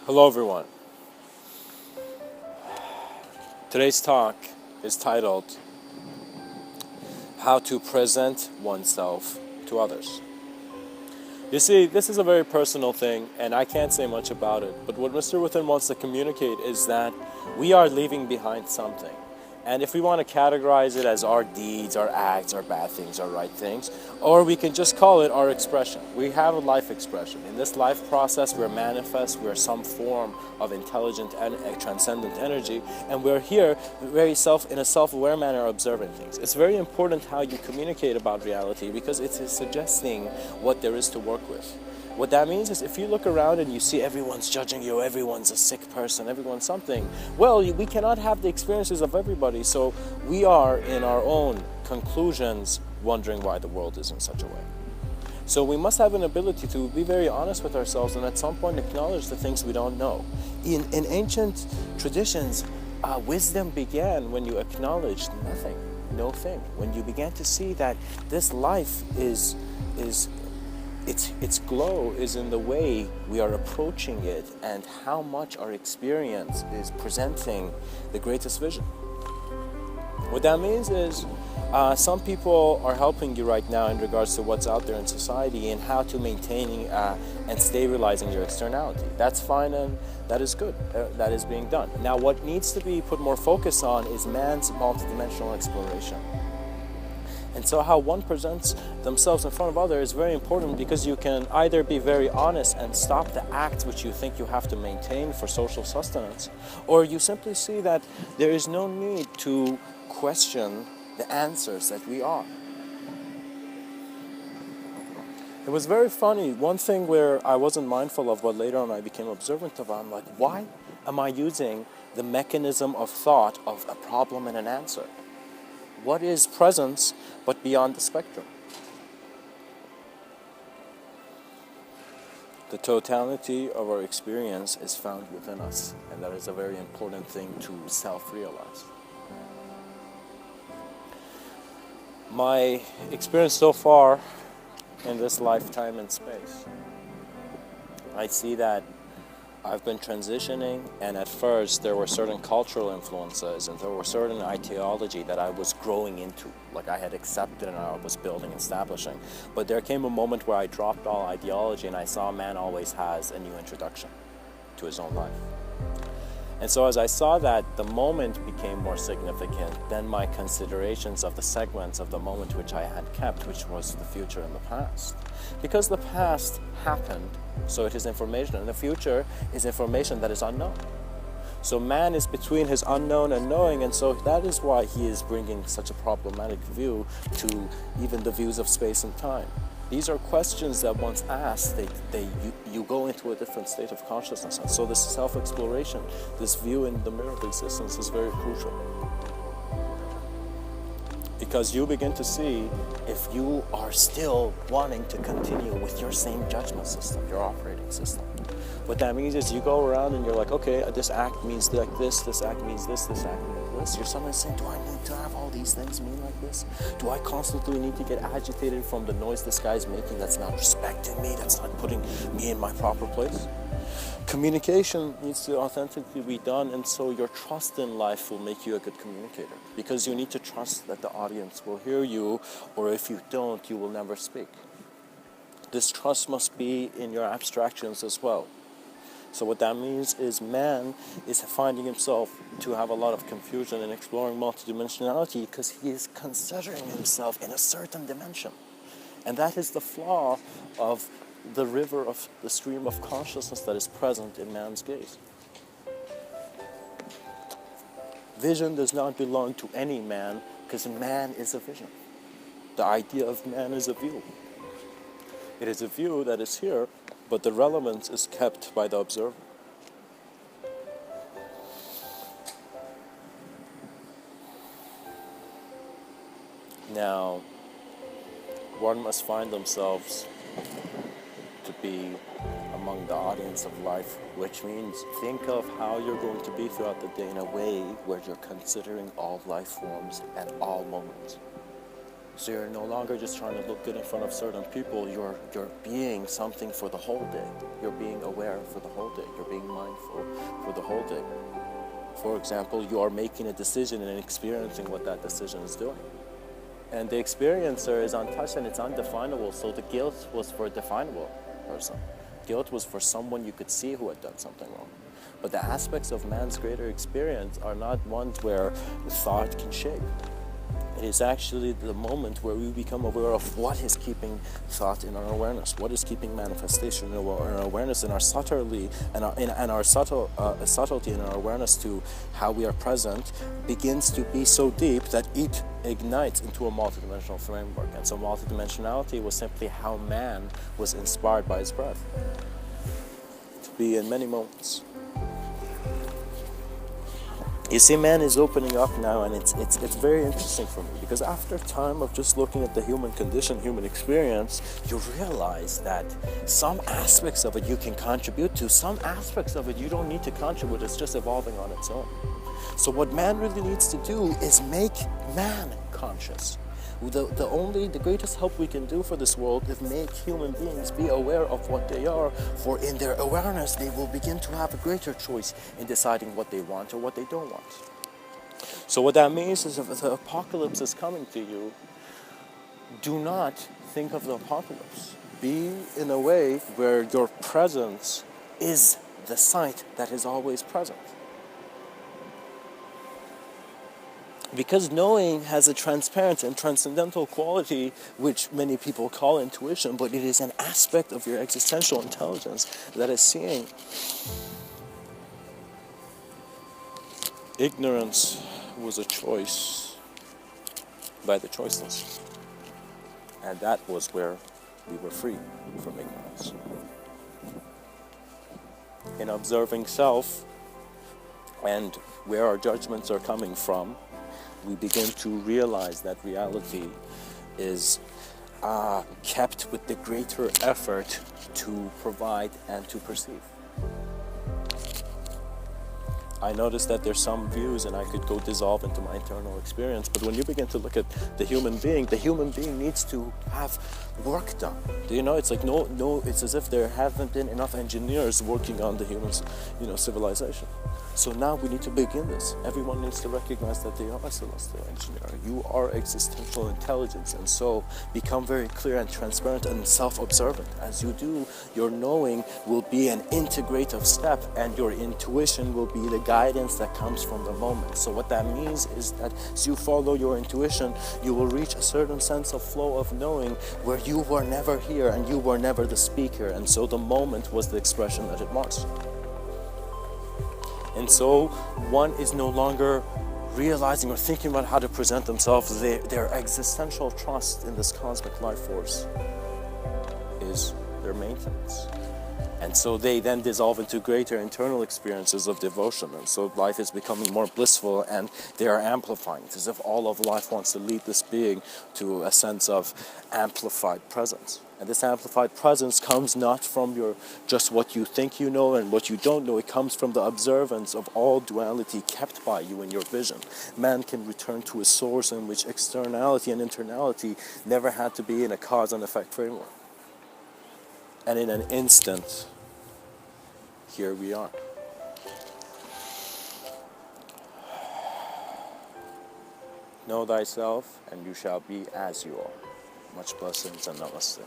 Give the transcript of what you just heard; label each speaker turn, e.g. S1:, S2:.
S1: Hello everyone. Today's talk is titled How to Present Oneself to Others. You see, this is a very personal thing and I can't say much about it, but what Mr.Within wants to communicate is that we are leaving behind something. And if we want to categorize it as our deeds, our acts, our bad things, our right things, or we can just call it our expression. We have a life expression. In this life process, we're manifest, we're some form of intelligent and transcendent energy, and we're here in a self-aware manner observing things. It's very important how you communicate about reality because it is suggesting what there is to work with. What that means is if you look around and you see everyone's judging you, everyone's a sick person, everyone's something, well, we cannot have the experiences of everybody, so we are in our own conclusions wondering why the world is in such a way. So we must have an ability to be very honest with ourselves and at some point acknowledge the things we don't know. In ancient traditions, wisdom began when you acknowledged nothing, no thing. When you began to see that this life its glow is in the way we are approaching it and how much our experience is presenting the greatest vision. What that means is some people are helping you right now in regards to what's out there in society and how to maintain and stabilizing your externality. That's fine and that is good. That is being done. Now what needs to be put more focus on is man's multidimensional exploration. And so how one presents themselves in front of others is very important because you can either be very honest and stop the acts which you think you have to maintain for social sustenance, or you simply see that there is no need to question the answers that we are. It was very funny. One thing where I wasn't mindful of, but later on I became observant of, I'm like, why am I using the mechanism of thought of a problem and an answer? What is presence but beyond the spectrum? The totality of our experience is found within us, and that is a very important thing to self-realize. My experience so far in this lifetime and space, I see that I've been transitioning, and at first there were certain cultural influences and there were certain ideology that I was growing into, like I had accepted and I was building, establishing. But there came a moment where I dropped all ideology and I saw man always has a new introduction to his own life. And so as I saw that, the moment became more significant than my considerations of the segments of the moment which I had kept, which was the future and the past. Because the past happened, so it is information, and the future is information that is unknown. So man is between his unknown and knowing, and so that is why he is bringing such a problematic view to even the views of space and time. These are questions that once asked, you go into a different state of consciousness. And so this self-exploration, this view in the mirror of existence is very crucial. Because you begin to see if you are still wanting to continue with your same judgment system, your operating system. What that means is you go around and you're like, okay, this act means like this act means this act means this. You're suddenly saying, do I need to have all these things mean like this? Do I constantly need to get agitated from the noise this guy's making that's not respecting me, that's not putting me in my proper place? Communication needs to authentically be done, and so your trust in life will make you a good communicator. Because you need to trust that the audience will hear you, or if you don't, you will never speak. This trust must be in your abstractions as well. So what that means is man is finding himself to have a lot of confusion and exploring multidimensionality because he is considering himself in a certain dimension. And that is the flaw of the river of the stream of consciousness that is present in man's gaze. Vision does not belong to any man because man is a vision. The idea of man is a view. It is a view that is here, but the relevance is kept by the observer. Now, one must find themselves to be among the audience of life, which means think of how you're going to be throughout the day in a way where you're considering all life forms at all moments. So you're no longer just trying to look good in front of certain people. You're being something for the whole day. You're being aware for the whole day. You're being mindful for the whole day. For example, you are making a decision and experiencing what that decision is doing. And the experiencer is untouched and it's undefinable. So the guilt was for a definable person. Guilt was for someone you could see who had done something wrong. But the aspects of man's greater experience are not ones where thought can shape. It is actually the moment where we become aware of what is keeping thought in our awareness, what is keeping manifestation in our awareness, and our subtlety and our subtlety in our awareness to how we are present begins to be so deep that it ignites into a multidimensional framework. And so multidimensionality was simply how man was inspired by his breath to be in many moments. You see, man is opening up now, and it's very interesting for me, because after time of just looking at the human condition, human experience, you realize that some aspects of it you can contribute to, some aspects of it you don't need to contribute, it's just evolving on its own. So what man really needs to do is make man conscious. The greatest help we can do for this world is make human beings be aware of what they are, for in their awareness they will begin to have a greater choice in deciding what they want or what they don't want. So what that means is, if the apocalypse is coming to you, do not think of the apocalypse. Be in a way where your presence is the sight that is always present. Because knowing has a transparent and transcendental quality, which many people call intuition, but it is an aspect of your existential intelligence that is seeing. Ignorance was a choice by the choiceless. And that was where we were free from ignorance. In observing self and where our judgments are coming from, we begin to realize that reality is kept with the greater effort to provide and to perceive. I noticed that there's some views, and I could go dissolve into my internal experience, but when you begin to look at the human being needs to have work done. Do you know? It's like no. It's as if there haven't been enough engineers working on the human, civilization. So now we need to begin this. Everyone needs to recognize that they are a celestial engineer. You are existential intelligence, and so become very clear and transparent and self-observant. As you do, your knowing will be an integrative step, and your intuition will be the guidance that comes from the moment. So what that means is that as you follow your intuition, you will reach a certain sense of flow of knowing where you were never here and you were never the speaker, and so the moment was the expression that it was. And so one is no longer realizing or thinking about how to present themselves. Their existential trust in this cosmic life force is their maintenance. And so they then dissolve into greater internal experiences of devotion. And so life is becoming more blissful, and they are amplifying. It's as if all of life wants to lead this being to a sense of amplified presence. And this amplified presence comes not from just what you think you know and what you don't know. It comes from the observance of all duality kept by you in your vision. Man can return to a source in which externality and internality never had to be in a cause and effect framework. And in an instant, here we are. Know thyself, and you shall be as you are. Much blessings and namaste.